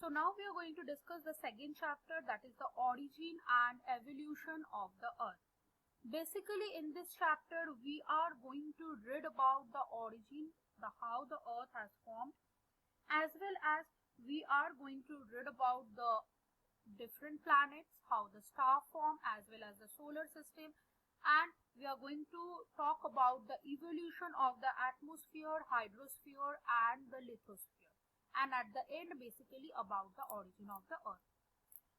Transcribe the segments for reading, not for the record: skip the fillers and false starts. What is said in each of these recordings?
So now we are going to discuss the second chapter, that is the origin and evolution of the earth. Basically in this chapter we are going to read about the origin, how the earth has formed, as well as we are going to read about the different planets, how the star form, as well as the solar system, and we are going to talk about the evolution of the atmosphere, hydrosphere and the lithosphere, and at the end basically about the origin of the earth.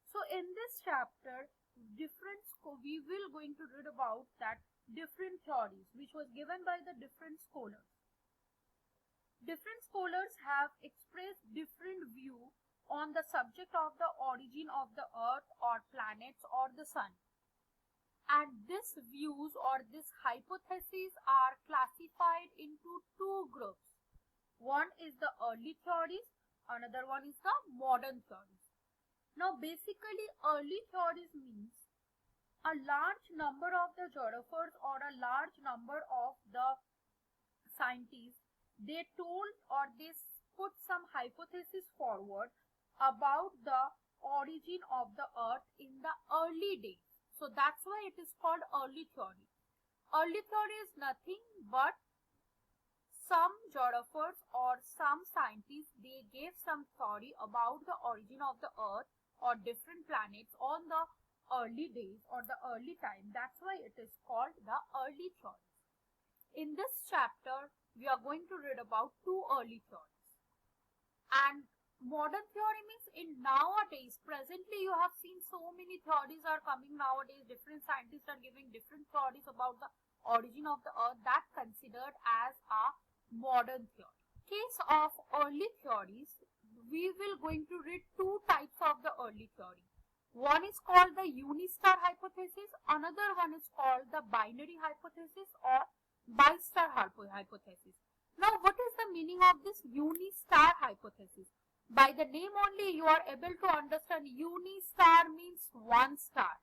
So in this chapter we will going to read about that different theories which was given by the different scholars. Different scholars have expressed different view on the subject of the origin of the earth or planets or the sun, and these views or these hypotheses are classified into two groups. One is the early theories, another one is the modern theories. Now basically early theories means a large number of the geographers or a large number of the scientists, they told or they put some hypothesis forward about the origin of the earth in the early days. So that's why it is called early theory. Early theory is nothing but some geographers or some scientists, they gave some theory about the origin of the earth or different planets on the early days or the early time. That's why it is called the early theories. In this chapter we are going to read about two early theories. And modern theory means in nowadays, presently you have seen so many theories are coming nowadays, different scientists are giving different theories about the origin of the earth, that considered as a modern theory. Case of early theories, we will going to read two types of the early theory. One is called the unistar hypothesis, another one is called the binary hypothesis or bistar hypothesis. Now what is the meaning of this unistar hypothesis? By the name only you are able to understand unistar means one star.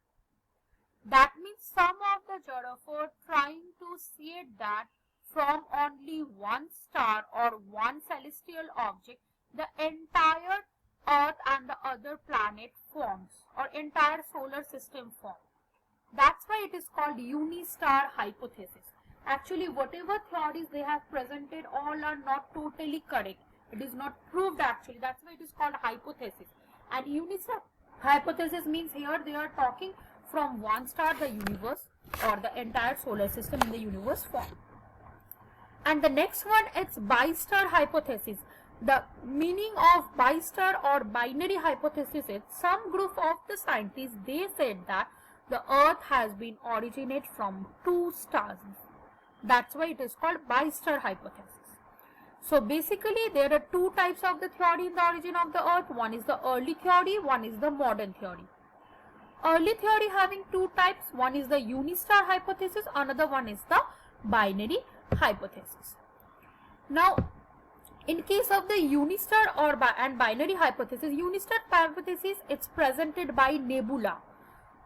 That means some of the geographers trying to say that from only one star or one celestial object the entire earth and the other planet forms or entire solar system forms. That's why it is called unistar hypothesis. Actually whatever theories they have presented all are not totally correct. It is not proved actually. That's why it is called hypothesis. And unistar hypothesis means here they are talking from one star the universe or the entire solar system in the universe form. And the next one is bistar hypothesis. The meaning of bistar or binary hypothesis is some group of the scientists, they said that the earth has been originated from two stars. That's why it is called bistar hypothesis. So basically there are two types of the theory in the origin of the earth. One is the early theory, one is the modern theory. Early theory having two types, one is the unistar hypothesis, another one is the binary hypothesis. Now in case of the unistar or binary hypothesis, unistar hypothesis, it's presented by nebula,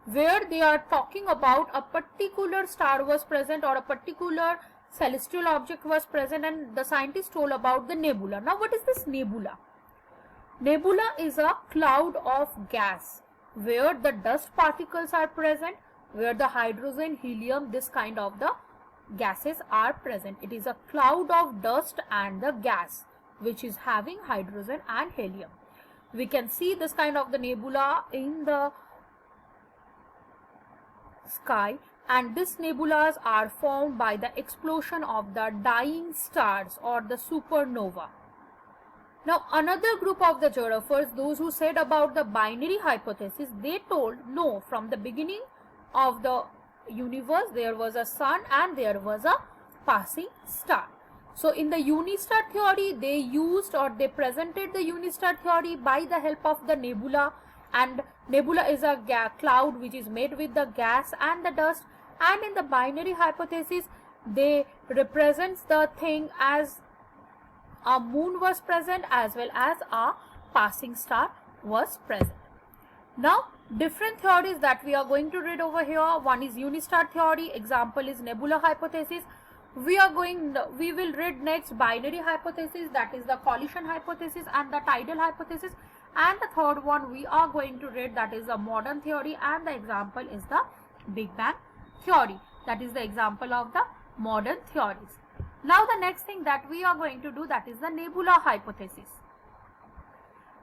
where they are talking about a particular star was present or a particular celestial object was present, and the scientists told about the nebula. Now what is this nebula? Nebula is a cloud of gas where the dust particles are present, where the hydrogen, helium, this kind of the gases are present. It is a cloud of dust and the gas which is having hydrogen and helium. We can see this kind of the nebula in the sky, and these nebulas are formed by the explosion of the dying stars or the supernova. Now another group of the geographers, those who said about the binary hypothesis, they told no, from the beginning of the universe there was a sun and there was a passing star. So in the unistar theory they used or they presented the unistar theory by the help of the nebula, and nebula is a cloud which is made with the gas and the dust, and in the binary hypothesis they represents the thing as a moon was present as well as a passing star was present. Now different theories that we are going to read over here. One is unistar theory, example is nebula hypothesis. We will read next binary hypothesis, that is the collision hypothesis and the tidal hypothesis, And the third one we are going to read, that is the modern theory, and the example is the Big Bang theory. That is the example of the modern theories. Now the next thing that we are going to do, that is the nebula hypothesis.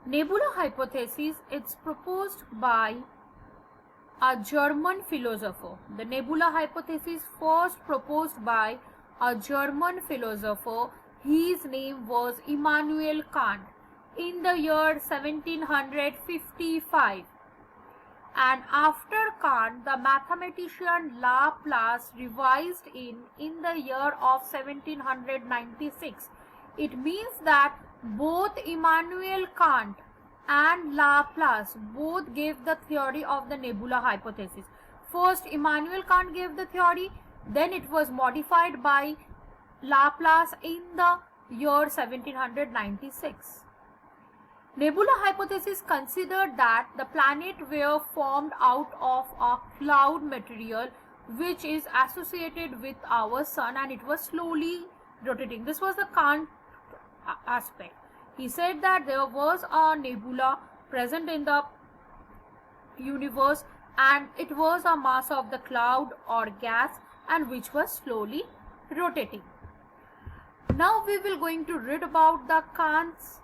Nebula hypothesis, it's proposed by a German philosopher. The nebula hypothesis first proposed by a German philosopher. His name was Immanuel Kant in the year 1755. And after Kant, the mathematician Laplace revised in the year of 1796. It means that both Immanuel Kant and Laplace both gave the theory of the nebula hypothesis. First, Immanuel Kant gave the theory, then it was modified by Laplace in the year 1796. Nebula hypothesis considered that the planet were formed out of a cloud material which is associated with our sun, and it was slowly rotating. This was the Kant aspect. He said that there was a nebula present in the universe and it was a mass of the cloud or gas and which was slowly rotating. Now we will going to read about the Kant's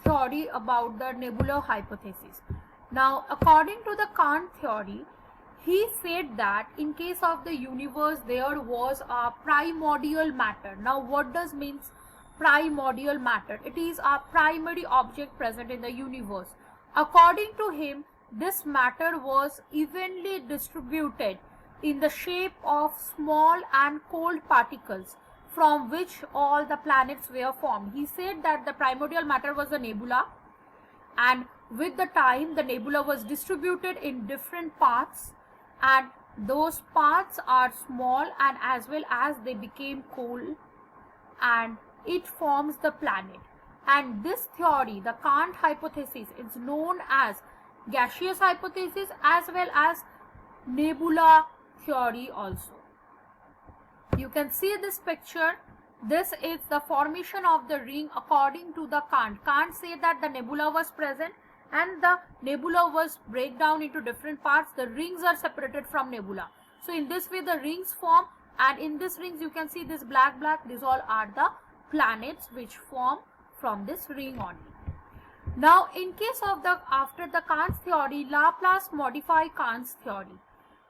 theory about the nebula hypothesis. Now according to the Kant theory, he said that in case of the universe there was a primordial matter. Now what does means primordial matter? It is a primary object present in the universe. According to him, this matter was evenly distributed in the shape of small and cold particles from which all the planets were formed. He said that the primordial matter was a nebula, and with the time the nebula was distributed in different parts, and those parts are small and as well as they became cold and it forms the planet. And this theory, the Kant hypothesis, is known as gaseous hypothesis as well as nebula theory also. You can see this picture. This is the formation of the ring according to the Kant. Kant said that the nebula was present and the nebula was break down into different parts. The rings are separated from nebula. So in this way the rings form, and in this rings you can see this black, these all are the planets which form from this ring only. Now in case of the after the Kant's theory, Laplace modified Kant's theory.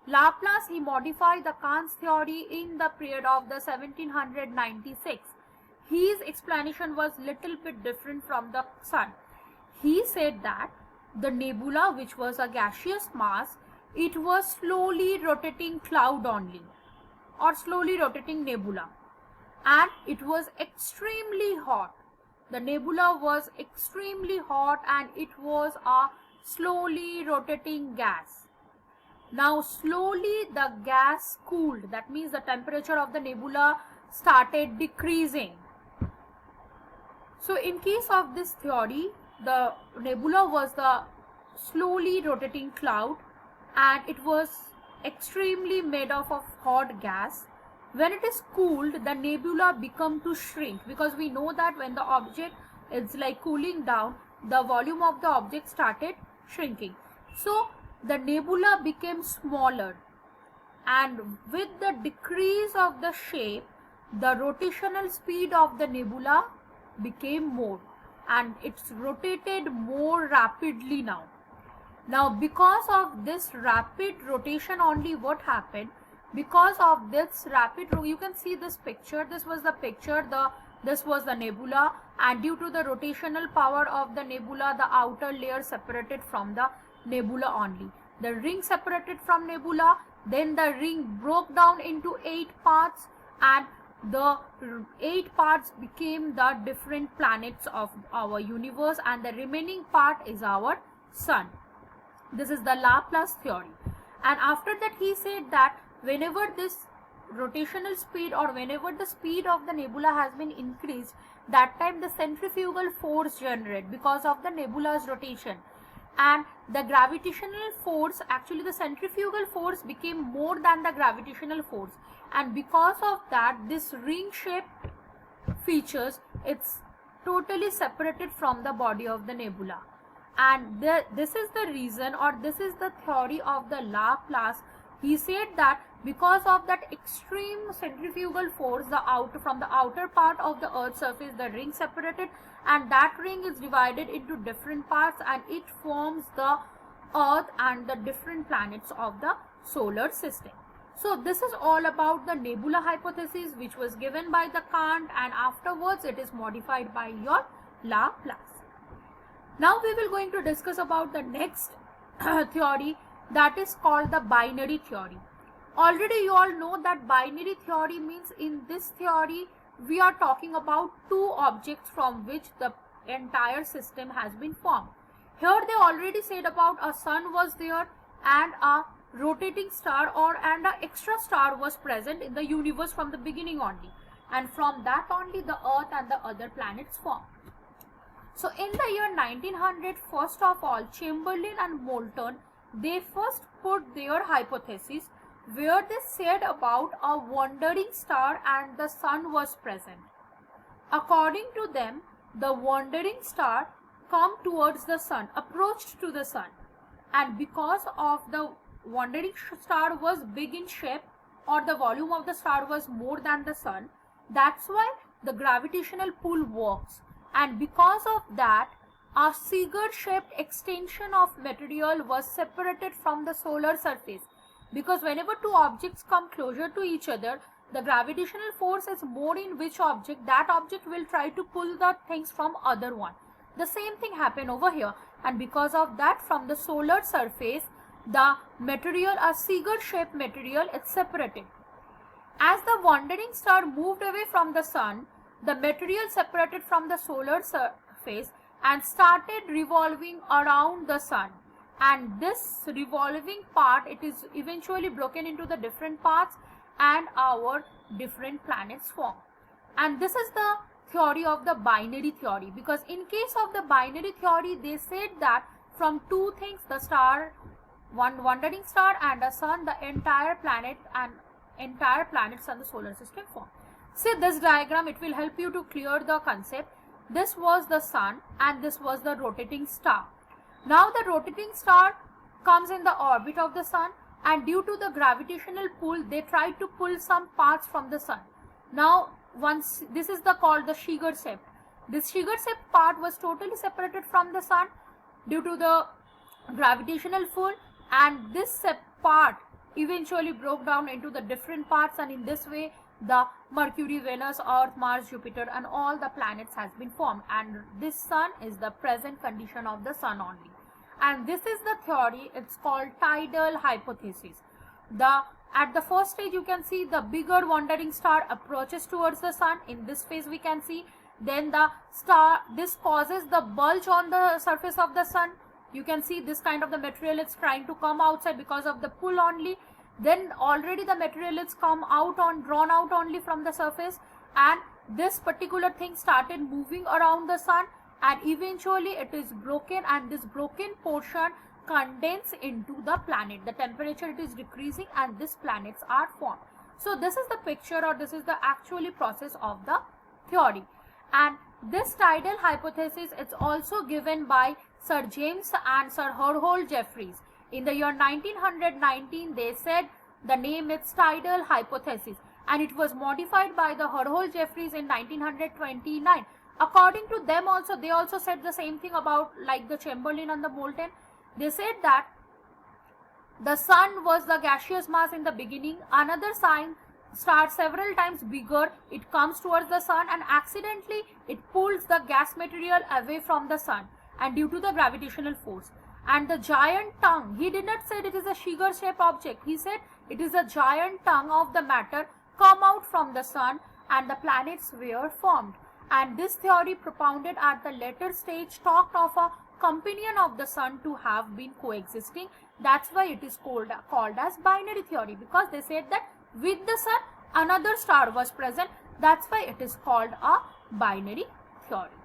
Laplace, he modified the Kant's theory in the period of the 1796. His explanation was little bit different from the sun. He said that the nebula, which was a gaseous mass, it was slowly rotating cloud only, or slowly rotating nebula, and it was extremely hot. The nebula was extremely hot and it was a slowly rotating gas. Now slowly the gas cooled, that means the temperature of the nebula started decreasing. So in case of this theory, the nebula was the slowly rotating cloud and it was extremely made up of hot gas. When it is cooled, the nebula become to shrink, because we know that when the object is like cooling down, the volume of the object started shrinking. So the nebula became smaller, and with the decrease of the shape, the rotational speed of the nebula became more and it's rotated more rapidly now. Now because of this rapid rotation only, what happened? Because of this rapid, you can see this picture, this was the picture, this was the nebula, and due to the rotational power of the nebula, the outer layer separated from the nebula only. The ring separated from nebula, then the ring broke down into 8 parts, and the 8 parts became the different planets of our universe, and the remaining part is our sun. This is the Laplace theory. And after that he said that whenever this rotational speed or whenever the speed of the nebula has been increased, that time the centrifugal force generated because of the nebula's rotation, and the gravitational force, actually the centrifugal force became more than the gravitational force, and because of that this ring shape features, it's totally separated from the body of the nebula. and this is the reason, or this is the theory of the Laplace. He said that because of that extreme centrifugal force, from the outer part of the Earth's surface, the ring separated, and that ring is divided into different parts, and it forms the Earth and the different planets of the solar system. So this is all about the nebula hypothesis, which was given by the Kant, and afterwards it is modified by your Laplace. Now we will going to discuss about the next theory, that is called the binary theory. Already you all know that binary theory means, in this theory we are talking about two objects from which the entire system has been formed. Here they already said about a sun was there and a rotating star and an extra star was present in the universe from the beginning only, and from that only the Earth and the other planets formed. So in the year 1900, first of all, Chamberlain and Moulton, they first put their hypothesis where they said about a wandering star and the sun was present. According to them, the wandering star come towards the sun, approached to the sun, and because of the wandering star was big in shape, or the volume of the star was more than the sun, that's why the gravitational pull works. And because of that, a cigar-shaped extension of material was separated from the solar surface. Because whenever two objects come closer to each other, the gravitational force is more in which object, that object will try to pull the things from other one. The same thing happened over here, and because of that, from the solar surface, the material, a cigar-shaped material, is separated. As the wandering star moved away from the sun, the material separated from the solar surface and started revolving around the sun, and this revolving part, it is eventually broken into the different parts and our different planets form. And this is the theory of the binary theory, because in case of the binary theory, they said that from two things, the star, one wandering star and a sun, the entire planet and entire planets and the solar system form. See this diagram, it will help you to clear the concept. This was the sun and this was the rotating star. Now the rotating star comes in the orbit of the sun, and due to the gravitational pull, they try to pull some parts from the sun. Now once, this is called the cigar-shaped. This cigar-shaped part was totally separated from the sun due to the gravitational pull, and this part eventually broke down into the different parts, and in this way the Mercury, Venus, Earth, Mars, Jupiter and all the planets has been formed, and this sun is the present condition of the sun only. And this is the theory, it's called tidal hypothesis. At the first stage, you can see the bigger wandering star approaches towards the sun. In this phase we can see, then the star, this causes the bulge on the surface of the sun. You can see this kind of the material is trying to come outside because of the pull only. Then already the material is drawn out only from the surface, and this particular thing started moving around the sun, and eventually it is broken, and this broken portion condense into the planet. The temperature, it is decreasing, and these planets are formed. So this is the picture, or this is the actually process of the theory. And this tidal hypothesis is also given by Sir James and Sir Herhold Jeffreys. In the year 1919, they said the name is tidal hypothesis, and it was modified by the Herhold Jeffreys in 1929. According to them also, they also said the same thing about like the Chamberlain and the Moulton. They said that the sun was the gaseous mass in the beginning. Another star several times bigger, it comes towards the sun, and accidentally it pulls the gas material away from the sun, and due to the gravitational force. And the giant tongue, he did not say it is a cigar-shaped object. He said it is a giant tongue of the matter come out from the sun, and the planets were formed. And this theory propounded at the later stage talked of a companion of the sun to have been coexisting. That's why it is called as binary theory, because they said that with the sun another star was present. That's why it is called a binary theory.